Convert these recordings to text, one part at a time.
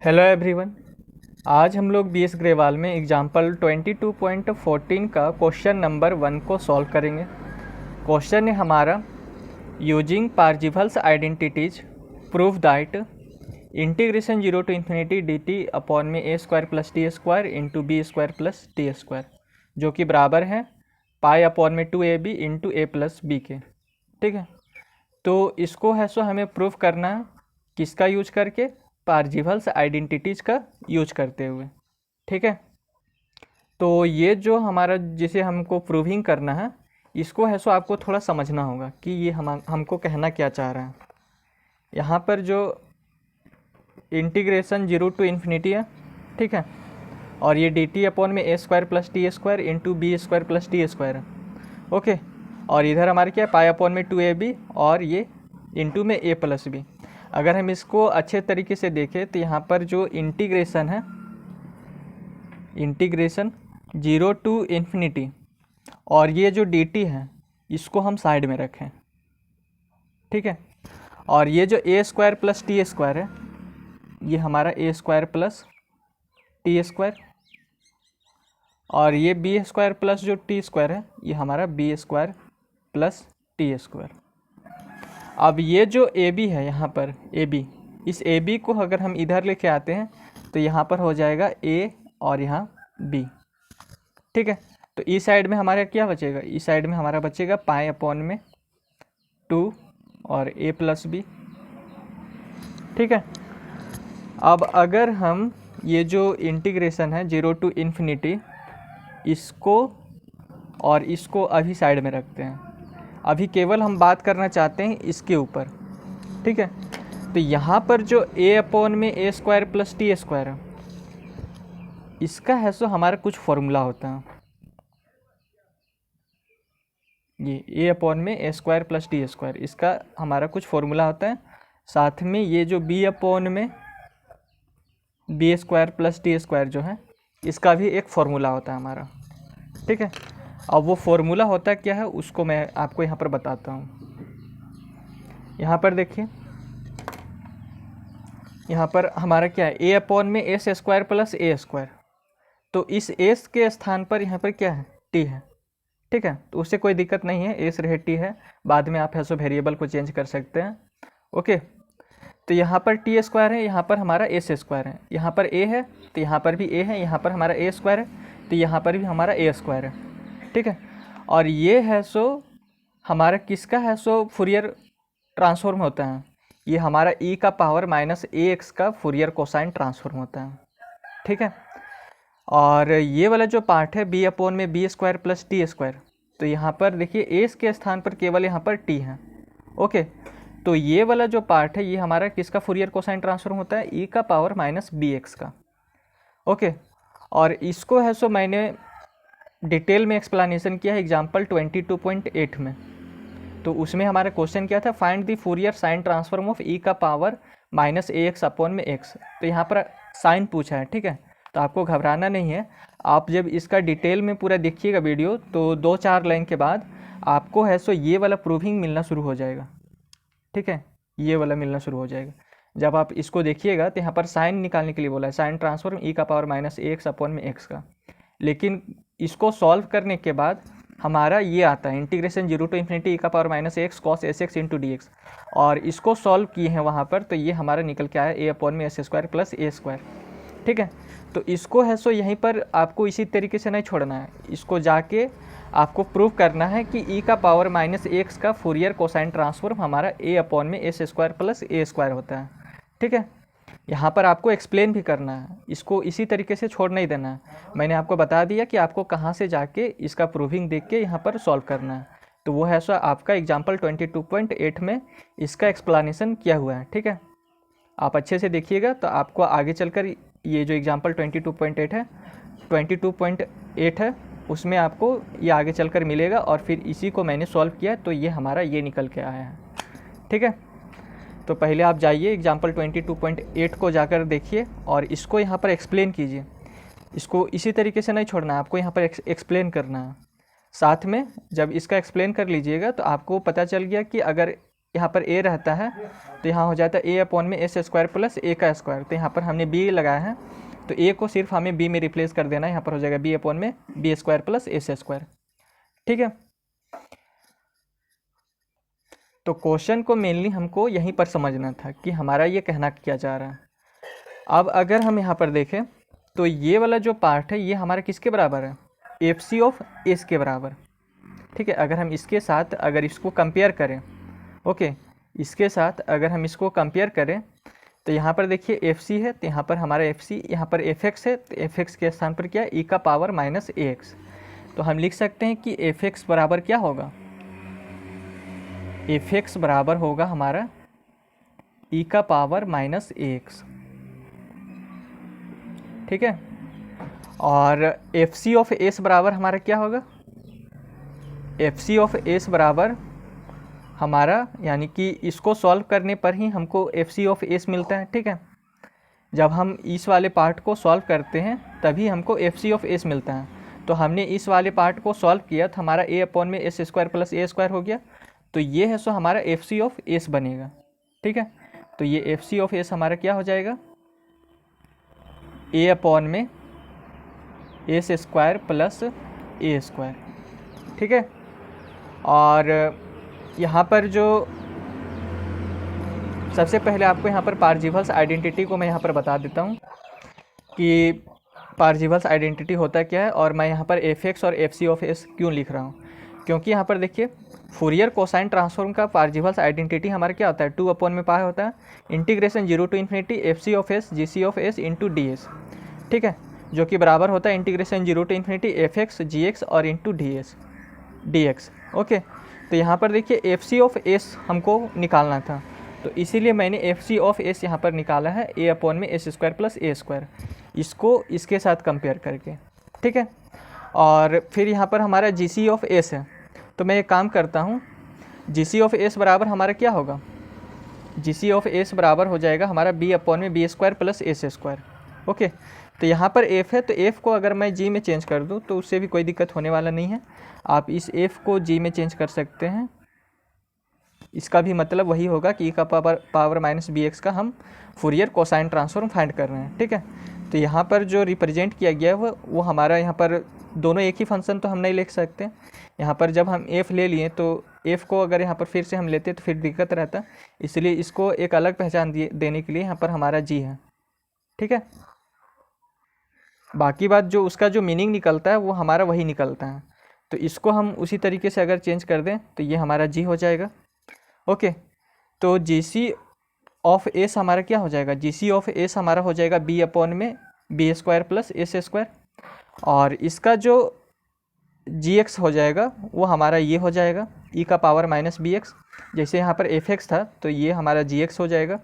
Hello everyone. आज हम लोग बीएस ग्रेवाल में एग्जाम्पल 22.14 का क्वेश्चन नंबर 1 को सॉल्व करेंगे। क्वेश्चन है हमारा, using Parseval's identities prove that integration 0 to infinity d t upon में a square plus T square into b square plus T square, जो कि बराबर है पाई अपॉन में 2ab इंटू ए प्लस बी के। ठीक है, तो इसको है सो हमें प्रूव करना है किसका यूज करके, पार्जिवल्स आइडेंटिटीज का यूज करते हुए। ठीक है, तो ये जो हमारा जिसे हमको प्रूविंग करना है, इसको है सो आपको थोड़ा समझना होगा कि ये हमको कहना क्या चाह रहा है। यहाँ पर जो इंटीग्रेशन 0 टू इन्फिनिटी है, ठीक है, और ये डी टी अपॉन में a square plus T square into b square plus T square है। ओके, और इधर हमारे क्या है, पाई अपॉन में 2ab और ये इंटू में ए प्लस बी। अगर हम इसको अच्छे तरीके से देखें तो यहाँ पर जो इंटीग्रेशन है, इंटीग्रेशन 0 टू इन्फिनिटी, और ये जो dt है इसको हम साइड में रखें। ठीक है, और ये जो A square plus T square है, ये हमारा A square plus T square, और ये बी स्क्वायर प्लस जो टी स्क्वायर है, ये हमारा B square plus T square. अब ये जो ए बी है यहाँ पर, ए बी, इस ए बी को अगर हम इधर लेके आते हैं तो यहाँ पर हो जाएगा ए और यहाँ बी। ठीक है, तो इस साइड में हमारा क्या बचेगा, इस साइड में हमारा बचेगा पाई अपॉन में 2 और ए प्लस बी। ठीक है, अब अगर हम ये जो इंटीग्रेशन है 0 टू इन्फिनिटी, इसको और इसको अभी साइड में रखते हैं। अभी केवल हम बात करना चाहते हैं इसके ऊपर। ठीक है, तो यहाँ पर जो a अपॉन में a square plus T square है, इसका है सो हमारा कुछ फॉर्मूला होता है। ये a अपॉन में a square plus T square, इसका हमारा कुछ फॉर्मूला होता है। साथ में ये जो b अपॉन में B square plus T square जो है, इसका भी एक फॉर्मूला होता है हमारा। ठीक है, अब वो फॉर्मूला होता क्या है उसको मैं आपको यहाँ पर बताता हूँ। यहाँ पर देखिए, यहाँ पर हमारा क्या है, ए अपॉन में एस स्क्वायर प्लस ए स्क्वायर, तो इस एस के स्थान पर यहाँ पर क्या है, टी है। ठीक है, तो उससे कोई दिक्कत नहीं है, एस रहे टी है, बाद में आप है सो वेरिएबल को चेंज कर सकते हैं। ओके, तो यहाँ पर टी स्क्वायर है, यहाँ पर हमारा एस स्क्वायर है, यहाँ पर ए है तो यहाँ पर भी ए है, यहाँ पर हमारा ए स्क्वायर है तो यहाँ पर भी हमारा ए स्क्वायर है। ठीक है, और ये है सो हमारा किसका है सो फुरियर ट्रांसफॉर्म होता है, ये हमारा e का पावर माइनस ए एक्स का फुरियर कोसाइन ट्रांसफॉर्म होता है। ठीक है, और ये वाला जो पार्ट है b अपॉन में B square plus T square, तो यहाँ पर देखिए एस के स्थान पर केवल यहाँ पर t है। ओके, तो ये वाला जो पार्ट है, ये हमारा किसका फुरियर कोसाइन ट्रांसफॉर्म होता है, e का पावर माइनस बी एक्स का। ओके, और इसको है सो मैंने डिटेल में एक्सप्लेनेशन किया है एग्जाम्पल 22.8 में। तो उसमें हमारा क्वेश्चन क्या था, find the Fourier sine transform of e का power minus a x upon में एक्स। तो यहाँ पर साइन पूछा है। ठीक है, तो आपको घबराना नहीं है, आप जब इसका डिटेल में पूरा देखिएगा वीडियो, तो 2-4 लाइन के बाद आपको है सो ये वाला प्रूविंग मिलना शुरू हो जाएगा। ठीक है, ये वाला मिलना शुरू हो जाएगा। जब आप इसको देखिएगा तो यहाँ पर साइन निकालने के लिए बोला है, साइन ट्रांसफॉर्म ई का power minus a x upon में एक्स का। लेकिन इसको सॉल्व करने के बाद हमारा ये आता है इंटीग्रेशन 0 टू इन्फिनिटी e का power minus x cos S x into D x, और इसको सॉल्व किए हैं वहाँ पर, तो ये हमारा निकल के आया ए अपॉन में एस स्क्वायर प्लस ए स्क्वायर। ठीक है, तो इसको है सो यहीं पर आपको इसी तरीके से नहीं छोड़ना है, इसको जाके आपको प्रूव करना है कि e का पावर माइनस एक्स का फुरियर कोसाइन ट्रांसफॉर्म हमारा ए अपॉन में एस स्क्वायर प्लस ए स्क्वायर होता है। ठीक है, यहाँ पर आपको एक्सप्लेन भी करना है, इसको इसी तरीके से छोड़ नहीं देना है। मैंने आपको बता दिया कि आपको कहाँ से जाके इसका प्रूविंग देख के यहाँ पर सॉल्व करना है, तो वो है सो आपका एग्जाम्पल 22.8 में इसका एक्सप्लेनेशन किया हुआ है। ठीक है, आप अच्छे से देखिएगा तो आपको आगे चलकर ये जो एग्जाम्पल 22.8 है उसमें आपको ये आगे चलकर मिलेगा, और फिर इसी को मैंने सॉल्व किया तो ये हमारा ये निकल के आया है। ठीक है, तो पहले आप जाइए एग्जाम्पल 22.8 को जाकर देखिए और इसको यहाँ पर एक्सप्लेन कीजिए। इसको इसी तरीके से नहीं छोड़ना है, आपको यहाँ पर एक्सप्लेन करना है। साथ में जब इसका एक्सप्लेन कर लीजिएगा तो आपको पता चल गया कि अगर यहाँ पर a रहता है तो यहाँ हो जाता है a अपॉन में एस स्क्वायर प्लस a का स्क्वायर। तो यहाँ पर हमने b लगाया है तो a को सिर्फ हमें b में रिप्लेस कर देना है, यहाँ पर हो जाएगा b अपॉन में b square plus S square. ठीक है, तो क्वेश्चन को मेनली हमको यहीं पर समझना था कि हमारा ये कहना क्या चाह रहा है। अब अगर हम यहाँ पर देखें तो ये वाला जो पार्ट है ये हमारा किसके बराबर है, एफ सी ऑफ एस के बराबर। ठीक है, अगर हम इसके साथ अगर इसको कंपेयर करें, ओके, इसके साथ अगर हम इसको कंपेयर करें तो यहाँ पर देखिए एफ सी है तो यहाँ पर हमारा एफ सी, यहाँ पर एफ एक्स है तो एफ एक्स के स्थान पर क्या है, ई का पावर माइनस ए एक्स। तो हम लिख सकते हैं कि एफ एक्स बराबर क्या होगा, एफ एक्स बराबर होगा हमारा ई का पावर माइनस ए एक्स। ठीक है, और एफ सी ऑफ एस बराबर हमारा क्या होगा, एफ सी ऑफ एस बराबर हमारा, यानी कि इसको सॉल्व करने पर ही हमको एफ सी ऑफ एस मिलता है। ठीक है, जब हम इस वाले पार्ट को सॉल्व करते हैं तभी हमको एफ सी ऑफ एस मिलता है। तो हमने इस वाले पार्ट को सॉल्व किया तो हमारा ए अपॉन में एस स्क्वायर प्लस ए स्क्वायर हो गया, तो ये है सो हमारा एफ सी ऑफ एस बनेगा। ठीक है, तो ये एफ सी ऑफ एस हमारा क्या हो जाएगा, ए अपॉन में एस स्क्वायर प्लस ए स्क्वायर। ठीक है, और यहाँ पर जो सबसे पहले आपको यहाँ पर पार्जीवल्स आइडेंटिटी को मैं यहाँ पर बता देता हूँ कि पार्जीवल्स आइडेंटिटी होता क्या है, और मैं यहाँ पर एफ एक्स और एफ सी ऑफ एस क्यों लिख रहा हूँ, क्योंकि यहाँ पर देखिए फूरियर कोसाइन ट्रांसफॉर्म का पार्जीवल्स आइडेंटिटी हमारा क्या होता है, 2 अपॉन में पाई होता है integration 0 to infinity f c of s g c of s into d s. ठीक है, जो कि बराबर होता है integration 0 to infinity f x g x और into d s d x. Okay, तो यहाँ पर देखिए एफ सी ऑफ एस हमको निकालना था, तो इसीलिए मैंने एफ सी ऑफ एस यहाँ पर निकाला है ए अपॉन में एस स्क्वायर प्लस ए स्क्वायर, इसको इसके साथ कंपेयर करके। ठीक है, और फिर यहाँ पर हमारा जी सी ऑफ एस है, तो मैं एक काम करता हूँ, जी सी ऑफ एस बराबर हमारा क्या होगा, जी सी ऑफ एस बराबर हो जाएगा हमारा बी अपॉन में B square plus S square. Okay, तो यहाँ पर एफ है तो एफ को अगर मैं जी में चेंज कर दूँ तो उससे भी कोई दिक्कत होने वाला नहीं है, आप इस एफ को जी में चेंज कर सकते हैं। इसका भी मतलब वही होगा कि ई का पावर माइनस बी एक्स का हम फूरियर कोसाइन ट्रांसफॉर्म फाइंड कर रहे हैं। ठीक है, तो यहाँ पर जो रिप्रेजेंट किया गया है वो हमारा, यहाँ पर दोनों एक ही फंक्शन तो हम नहीं लिख सकते। यहाँ पर जब हम एफ़ ले लिए तो एफ़ को अगर यहाँ पर फिर से हम लेते तो फिर दिक्कत रहता, इसलिए इसको एक अलग पहचान देने के लिए यहाँ पर हमारा जी है। ठीक है, बाकी बात जो उसका जो मीनिंग निकलता है वो हमारा वही निकलता है, तो इसको हम उसी तरीके से अगर चेंज कर दें तो ये हमारा जी हो जाएगा। ओके, तो जी सी ऑफ एस हमारा क्या हो जाएगा, जी सी ऑफ एस हमारा हो जाएगा बी अपॉन में B square plus S square, और इसका जो जी एक्स हो जाएगा वो हमारा ये हो जाएगा ई का पावर माइनस बी एक्स, जैसे यहाँ पर एफ एक्स था तो ये हमारा जी एक्स हो जाएगा।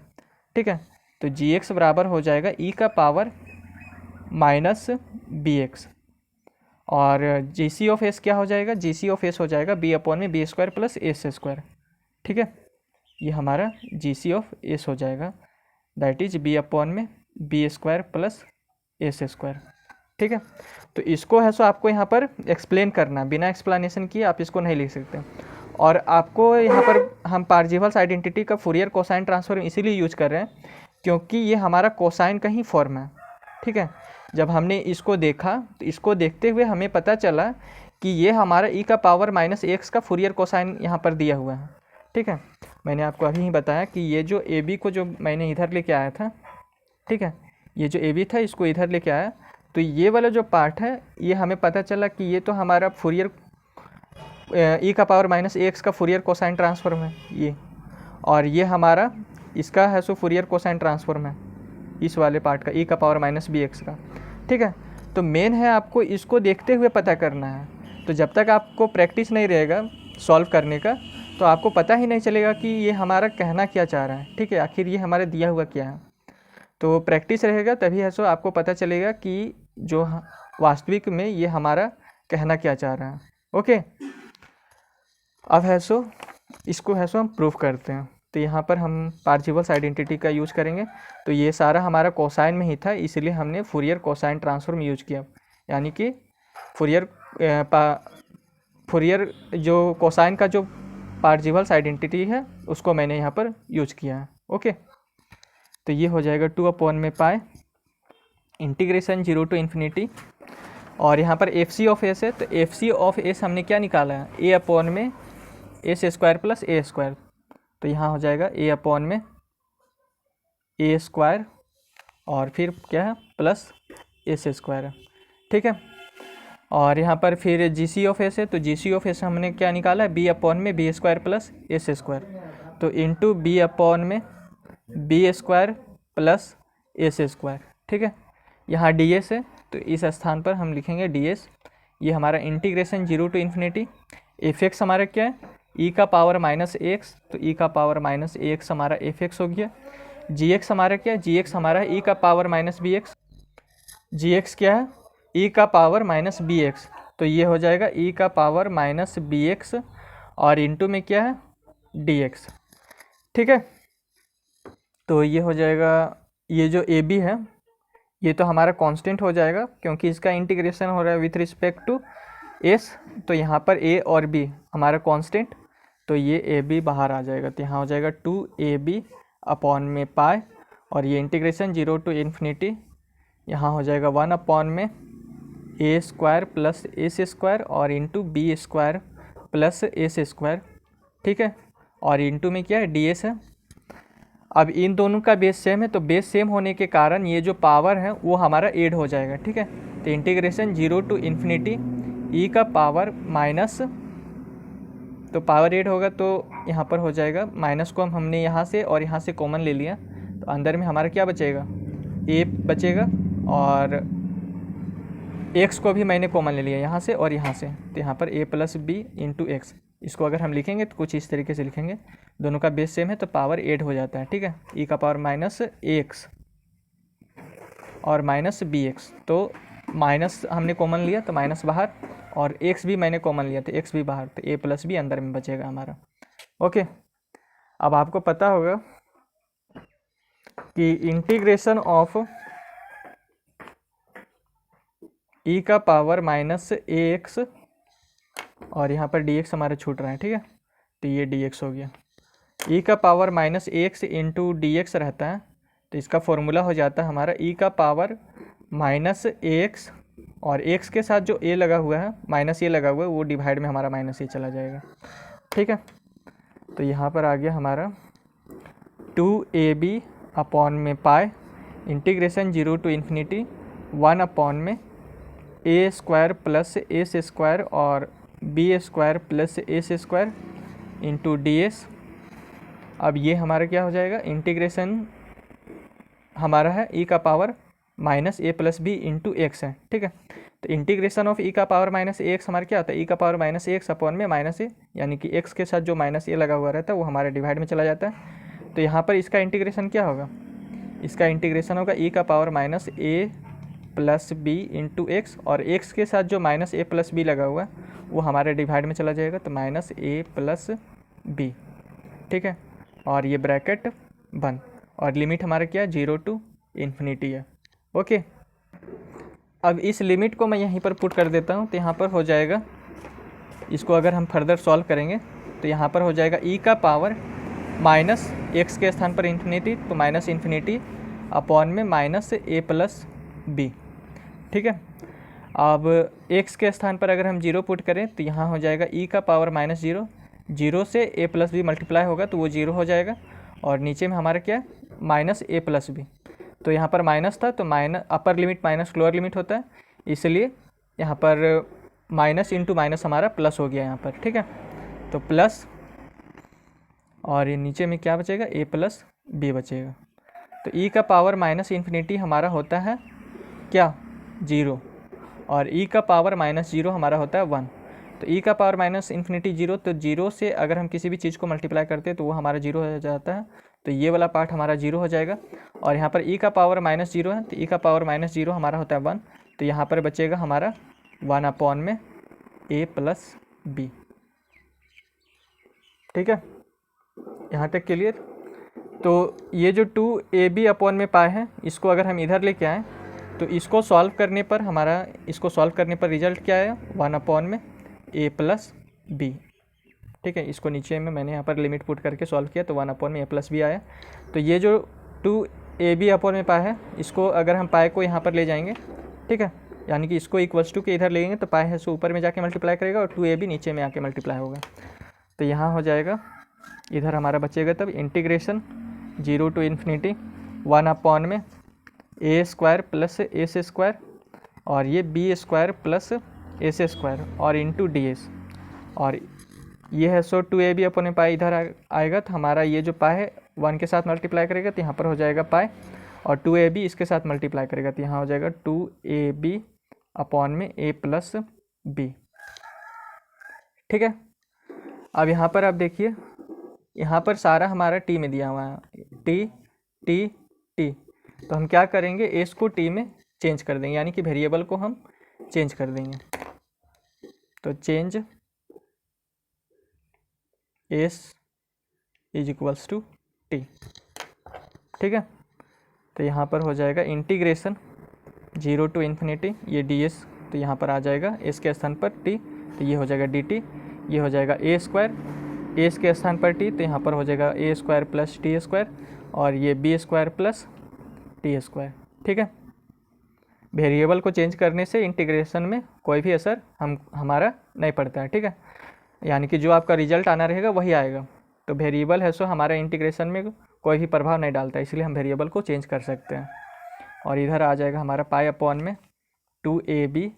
ठीक है, तो जी एक्स बराबर हो जाएगा ई का पावर माइनस बी एक्स, और जी सी ऑफ एस क्या हो जाएगा, जी सी ऑफ एस हो जाएगा बी अपॉन में B square plus S square. ठीक है, ये हमारा जी सी ऑफ एस हो जाएगा, दैट इज बी अपॉन में B square plus S square. ठीक है, तो इसको है सो आपको यहाँ पर एक्सप्लेन करना, बिना एक्सप्लेनेशन किए आप इसको नहीं लिख सकते। और आपको यहाँ पर हम पार्जीवल्स आइडेंटिटी का फूरियर कोसाइन ट्रांसफॉर्म इसीलिए यूज कर रहे हैं क्योंकि ये हमारा कोसाइन का ही फॉर्म है। ठीक है, जब हमने इसको देखा तो इसको देखते हुए हमें पता चला कि ये हमारा ई का पावर माइनस एक्स का फूरियर कोसाइन यहाँ पर दिया हुआ है। ठीक है, मैंने आपको अभी ही बताया कि ये जो ए बी को जो मैंने इधर लेके आया था, ठीक है, ये जो ए बी था इसको इधर लेके आया, तो ये वाला जो पार्ट है ये हमें पता चला कि ये तो हमारा फूरियर ई का पावर माइनस एक्स का फूरियर कोसाइन ट्रांसफॉर्म है ये, और ये हमारा इसका है सो फूरियर कोसाइन ट्रांसफॉर्म है इस वाले पार्ट का ई का पावर माइनस बी एक्स का। ठीक है, तो मेन है आपको इसको देखते हुए पता करना है, तो जब तक आपको प्रैक्टिस नहीं रहेगा सॉल्व करने का तो आपको पता ही नहीं चलेगा कि ये हमारा कहना क्या चाह रहा है। ठीक है, आखिर ये हमारा दिया हुआ क्या है, तो प्रैक्टिस रहेगा तभी है सो आपको पता चलेगा कि जो वास्तविक में ये हमारा कहना क्या चाह रहा है। ओके, अब है सो इसको है सो हम प्रूफ करते हैं, तो यहाँ पर हम पार्जीवल्स आइडेंटिटी का यूज़ करेंगे। तो ये सारा हमारा कोसाइन में ही था इसलिए हमने फूरियर कोसाइन ट्रांसफॉर्म यूज किया, यानी कि फूरियर जो कोसाइन का जो पार्जिवल्स आइडेंटिटी है उसको मैंने यहाँ पर यूज किया है। ओके, तो ये हो जाएगा 2/पाई इंटीग्रेशन 0 to इन्फिनिटी, और यहाँ पर एफ सी ऑफ एस है, तो एफ सी ऑफ एस हमने क्या निकाला है, a/s² प्लस a², तो यहाँ हो जाएगा a/a² और फिर क्या है प्लस s², ठीक है। और यहाँ पर फिर जी सी ऑफ एस है, तो जी सी ऑफ एस हमने क्या निकाला है, b/b² प्लस s², तो इंटू b/b² प्लस s², ठीक है। यहाँ ds है, तो इस स्थान पर हम लिखेंगे ds। ये हमारा इंटीग्रेशन 0 to इन्फिनिटी, f(x) हमारा क्या है, e⁻−ax, तो e⁻−ax हमारा f(x) हो गया। gx हमारा क्या है, gx हमारा है e⁻−bx, gx क्या है, e⁻−bx, तो ये हो जाएगा e⁻−bx और इंटू में क्या है dx, ठीक है। तो ये हो जाएगा, ये जो ए बी है ये तो हमारा कांस्टेंट हो जाएगा क्योंकि इसका इंटीग्रेशन हो रहा है विथ रिस्पेक्ट टू एस, तो यहाँ पर ए और बी हमारा कांस्टेंट, तो ये ए बी बाहर आ जाएगा, तो यहाँ हो जाएगा 2ab/पाई, और ये इंटीग्रेशन 0 to इन्फिनिटी, यहाँ हो जाएगा 1/a² प्लस s² और इंटू b² प्लस s², ठीक है। और इंटू में क्या है ds है। अब इन दोनों का बेस सेम है, तो बेस सेम होने के कारण ये जो पावर है वो हमारा ऐड हो जाएगा, ठीक है। तो इंटीग्रेशन 0 to इन्फिनिटी e⁻, तो पावर ऐड होगा तो यहाँ पर हो जाएगा, माइनस को हमने यहाँ से और यहाँ से कॉमन ले लिया, तो अंदर में हमारा क्या बचेगा, a बचेगा, और x को भी मैंने कॉमन ले लिया यहाँ से और यहाँ से, तो यहाँ पर a+b इंटू एक्स, इसको अगर हम लिखेंगे तो कुछ इस तरीके से लिखेंगे, दोनों का बेस सेम है तो पावर ऐड हो जाता है, ठीक है। e⁻−ax और -bx, तो माइनस हमने कॉमन लिया तो माइनस बाहर, और x भी मैंने कॉमन लिया तो x भी बाहर, तो a+b अंदर में बचेगा हमारा। ओके, अब आपको पता होगा कि इंटीग्रेशन ऑफ e⁻−ax और यहाँ पर dx हमारा छूट रहा है, ठीक है, तो ये dx हो गया। e⁻−ax इंटू dx रहता है, तो इसका फॉर्मूला हो जाता है हमारा e⁻−ax, और x के साथ जो a लगा हुआ है, माइनस ए लगा हुआ है, वो डिवाइड में हमारा माइनस ए चला जाएगा, ठीक है। तो यहाँ पर आ गया हमारा 2ab/पाई integration 0 to infinity 1/a² plus s² और b² plus s² into ds। अब ये हमारा क्या हो जाएगा, इंटीग्रेशन हमारा है e⁻−a+b इंटू एक्स है, ठीक है। तो इंटीग्रेशन ऑफ e⁻−ax हमारा क्या होता है, e⁻−ax/-a, यानी कि x के साथ जो माइनस ए लगा हुआ रहता है वो हमारे डिवाइड में चला जाता है। तो यहाँ पर इसका इंटीग्रेशन क्या होगा, इसका इंटीग्रेशन होगा e⁻a+b इंटू एक्स, और x के साथ जो -a+b लगा हुआ है वो हमारे डिवाइड में चला जाएगा, तो -a+b, ठीक है। और ये ब्रैकेट बंद, और लिमिट हमारा क्या है 0 to इन्फिनिटी है। ओके, अब इस लिमिट को मैं यहीं पर पुट कर देता हूँ, तो यहाँ पर हो जाएगा, इसको अगर हम फर्दर सॉल्व करेंगे तो यहाँ पर हो जाएगा e⁻x के स्थान पर इन्फिनिटी, तो -∞/-a+b, ठीक है। अब x के स्थान पर अगर हम 0 पुट करें तो यहाँ हो जाएगा e⁻−0, 0 से a+b मल्टीप्लाई होगा तो वो 0 हो जाएगा, और नीचे में हमारा क्या है -a+b, तो यहाँ पर माइनस था तो minus upper limit minus lower limit होता है, इसलिए यहाँ पर माइनस इंटू माइनस हमारा प्लस हो गया यहाँ पर, ठीक है। तो प्लस, और ये नीचे में क्या बचेगा, a+b बचेगा। तो e⁻∞ हमारा होता है क्या 0, और e⁻−0 हमारा होता है 1। तो e⁻∞ 0, तो 0 से अगर हम किसी भी चीज़ को मल्टीप्लाई करते हैं तो वो हमारा 0 हो जाता है, तो ये वाला पार्ट हमारा 0 हो जाएगा। और यहाँ पर e⁻−0 है, तो e⁻−0 हमारा होता है 1, तो यहाँ पर बचेगा हमारा 1/a+b, ठीक है। यहाँ तक क्लियर। तो ये जो 2ab/पाई है, इसको अगर हम इधर लेके आएँ तो इसको सॉल्व करने पर रिजल्ट क्या है 1/a+b। ठीक है। इसको नीचे में मैंने यहाँ पर लिमिट पुट करके सॉल्व किया तो 1/a+b आया। तो ये जो 2ab/पाई है, इसको अगर हम पाई को यहाँ पर ले जाएंगे, ठीक है, यानी कि इसको इक्वल्स टू के इधर लेंगे तो पाई है सो ऊपर में जाके मल्टीप्लाई करेगा और 2ab नीचे में आके मल्टीप्लाई होगा। तो यहाँ हो जाएगा, इधर हमारा बचेगा तब इंटीग्रेशन 0 to ∞ 1/a² + a² और ये b² + a² और इंटू ds, और ये है सो 2ab/पाई इधर आएगा तो हमारा ये जो पाई है 1 के साथ मल्टीप्लाई करेगा तो यहाँ पर हो जाएगा पाई, और 2ab इसके साथ मल्टीप्लाई करेगा तो यहाँ हो जाएगा 2ab/a+b, ठीक है। अब यहाँ पर आप देखिए, यहाँ पर सारा हमारा टी में दिया हुआ है, टी टी टी, तो हम क्या करेंगे, एस को टी में चेंज कर देंगे, यानी कि वेरिएबल को हम चेंज कर देंगे। तो चेंज एस = टी, ठीक है। तो यहाँ पर हो जाएगा इंटीग्रेशन 0 to ∞, ये ds, तो यहाँ पर आ जाएगा एस के स्थान पर टी, तो ये हो जाएगा dt, ये हो जाएगा a², एस के स्थान पर टी, तो यहाँ पर हो जाएगा a² + t², और ये b² + t², ठीक है। वेरिएबल को चेंज करने से इंटीग्रेशन में कोई भी असर हमारा नहीं पड़ता है, ठीक है, यानी कि जो आपका रिजल्ट आना रहेगा वही आएगा। तो वेरिएबल है सो हमारा इंटीग्रेशन में कोई भी प्रभाव नहीं डालता है, इसलिए हम वेरिएबल को चेंज कर सकते हैं। और इधर आ जाएगा हमारा पाई में 2ab/a+b,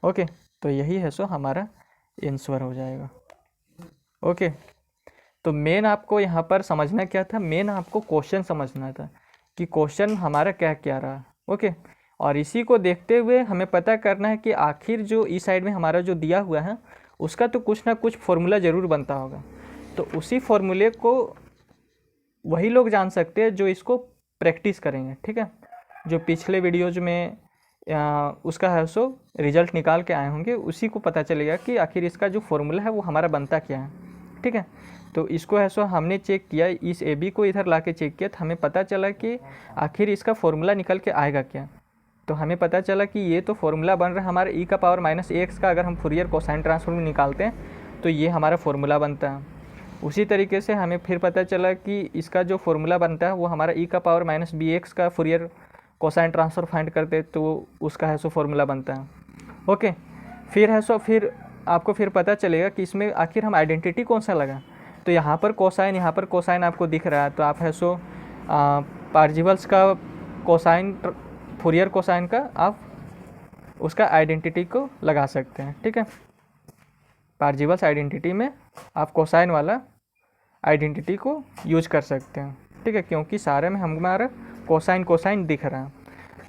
ओके। तो यही है सो हमारा आंसर हो जाएगा, ओके। तो मेन आपको यहाँ पर समझना क्या था, मेन आपको क्वेश्चन समझना था कि क्वेश्चन हमारा क्या क्या रहा, ओके। और इसी को देखते हुए हमें पता करना है कि आखिर जो इस साइड में हमारा जो दिया हुआ है उसका तो कुछ ना कुछ फॉर्मूला ज़रूर बनता होगा। तो उसी फॉर्मूले को वही लोग जान सकते हैं जो इसको प्रैक्टिस करेंगे, ठीक है। जो पिछले वीडियोज में उसका है सो रिजल्ट निकाल के आए होंगे, उसी को पता चलेगा कि आखिर इसका जो फॉर्मूला है वो हमारा बनता क्या है, ठीक है। तो इसको है सो हमने चेक किया, इस ए बी को इधर ला के चेक किया तो हमें पता चला कि आखिर इसका फॉर्मूला निकल के आएगा क्या। तो हमें पता चला कि ये तो फॉर्मूला बन रहा है हमारा e⁻−ax का, अगर हम फूरियर कोसाइन ट्रांसफॉर्म निकालते हैं तो ये हमारा फॉर्मूला बनता है। उसी तरीके से हमें फिर पता चला कि इसका जो फॉर्मूला बनता है वो हमारा e⁻−bx का फूरियर कोसाइन ट्रांसफर फाइंड करते तो उसका है सो फॉर्मूला बनता है, ओके। फिर है सो फिर आपको फिर पता चलेगा कि इसमें आखिर हम आइडेंटिटी कौन सा लगा। तो यहाँ पर कोसाइन, यहाँ पर कोसाइन आपको दिख रहा है, तो आप है सो पार्जिवल्स का कोसाइन, फूरियर कोसाइन का आप उसका आइडेंटिटी को लगा सकते हैं, ठीक है। पार्जिवल्स आइडेंटिटी में आप कोसाइन वाला आइडेंटिटी को यूज कर सकते हैं, ठीक है, क्योंकि सारे में हमारा कोसाइन कोसाइन दिख रहा है।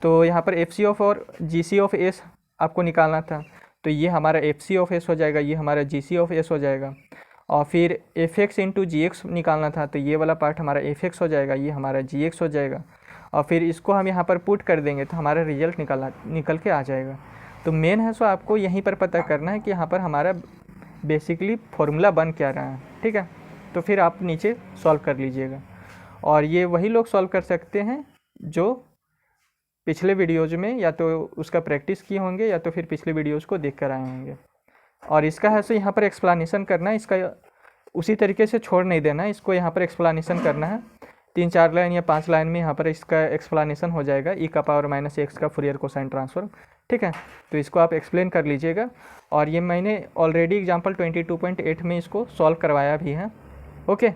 तो यहाँ पर FC और GC आपको निकालना था, तो ये हमारा FC हो जाएगा, ये हमारा GC हो जाएगा। और फिर fx × gx निकालना था, तो ये वाला पार्ट हमारा fx हो जाएगा, ये हमारा gx हो जाएगा। और फिर इसको हम यहाँ पर पुट कर देंगे तो हमारा रिजल्ट निकल के आ जाएगा। तो मेन है सो आपको यहीं पर पता करना है कि यहाँ पर हमारा बेसिकली फॉर्मूला बन क्या रहा है, ठीक है। तो फिर आप नीचे सॉल्व कर लीजिएगा, और ये वही लोग सॉल्व कर सकते हैं जो पिछले वीडियोज़ में या तो उसका प्रैक्टिस किए होंगे या तो फिर पिछले वीडियोज़ को देख कर आए होंगे। और इसका है सो यहाँ पर एक्सप्लानेशन करना है, इसका उसी तरीके से छोड़ नहीं देना है, इसको यहाँ पर एक्सप्लानेशन करना है। 3-4 लाइन या 5 लाइन में यहाँ पर इसका एक्सप्लानेशन हो जाएगा e⁻−x का फूरियर कोसाइन ट्रांसफॉर्म, ठीक है। तो इसको आप एक्सप्लेन कर लीजिएगा। और ये मैंने ऑलरेडी एग्जाम्पल 22.8 में इसको सॉल्व करवाया भी है, ओके।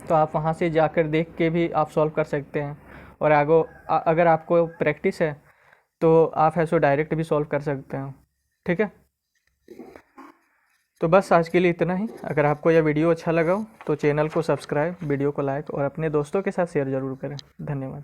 तो आप वहाँ से जाकर देख के भी आप सॉल्व कर सकते हैं, और आगे अगर आपको प्रैक्टिस है तो आप ऐसो डायरेक्ट भी सॉल्व कर सकते हैं, ठीक है। तो बस आज के लिए इतना ही। अगर आपको यह वीडियो अच्छा लगा हो तो चैनल को सब्सक्राइब, वीडियो को लाइक और अपने दोस्तों के साथ शेयर ज़रूर करें। धन्यवाद।